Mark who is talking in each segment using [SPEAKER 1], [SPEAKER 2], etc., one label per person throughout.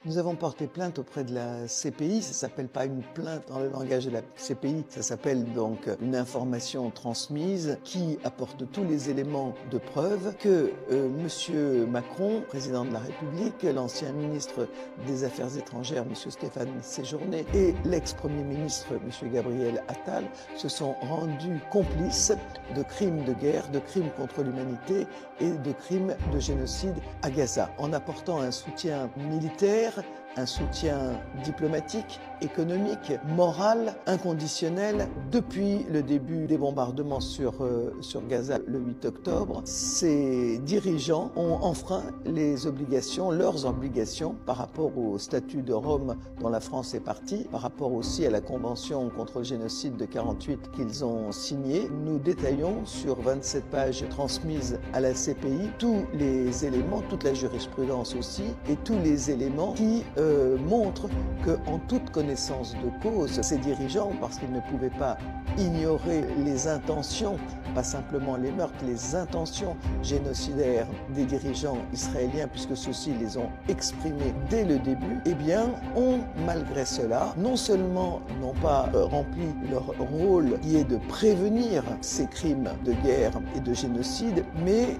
[SPEAKER 1] Nous avons porté plainte auprès de la CPI, ça s'appelle pas une plainte dans le langage de la CPI, ça s'appelle donc une information transmise qui apporte tous les éléments de preuve que M. Macron, président de la République, l'ancien ministre des Affaires étrangères, M. Stéphane Séjourné, et l'ex-premier ministre, M. Gabriel Attal, se sont rendus complices de crimes de guerre, de crimes contre l'humanité et de crimes de génocide à Gaza, en apportant un soutien militaire, un soutien diplomatique, économique, moral, inconditionnel. Depuis le début des bombardements sur Gaza le 8 octobre, ces dirigeants ont enfreint leurs obligations par rapport au statut de Rome dont la France est partie, par rapport aussi à la Convention contre le génocide de 1948 qu'ils ont signée. Nous détaillons sur 27 pages transmises à la CPI tous les éléments, toute la jurisprudence aussi, et tous les éléments qui montrent qu'en toute connaissance de cause, ces dirigeants, parce qu'ils ne pouvaient pas ignorer les intentions, pas simplement les meurtres, les intentions génocidaires des dirigeants israéliens, puisque ceux-ci les ont exprimés dès le début, eh bien, ont malgré cela, non seulement n'ont pas rempli leur rôle qui est de prévenir ces crimes de guerre et de génocide, mais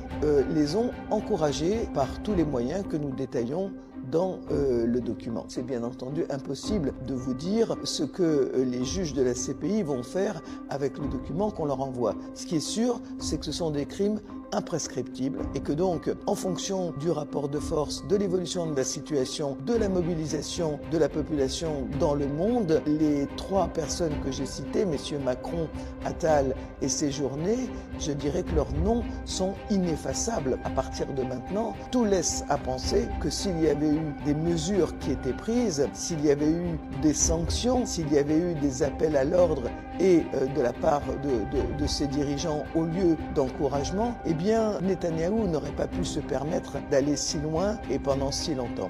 [SPEAKER 1] les ont encouragés par tous les moyens que nous détaillons dans le document. C'est bien entendu impossible de vous dire ce que les juges de la CPI vont faire avec le document qu'on leur envoie. Ce qui est sûr, c'est que ce sont des crimes imprescriptibles et que donc, en fonction du rapport de force, de l'évolution de la situation, de la mobilisation de la population dans le monde, les trois personnes que j'ai citées, messieurs Macron, Attal et Séjourné, je dirais que leurs noms sont ineffaçables. À partir de maintenant, tout laisse à penser que s'il y avait eu des mesures qui étaient prises, s'il y avait eu des sanctions, s'il y avait eu des appels à l'ordre et de la part de ces dirigeants au lieu d'encouragement, eh bien Netanyahou n'aurait pas pu se permettre d'aller si loin et pendant si longtemps.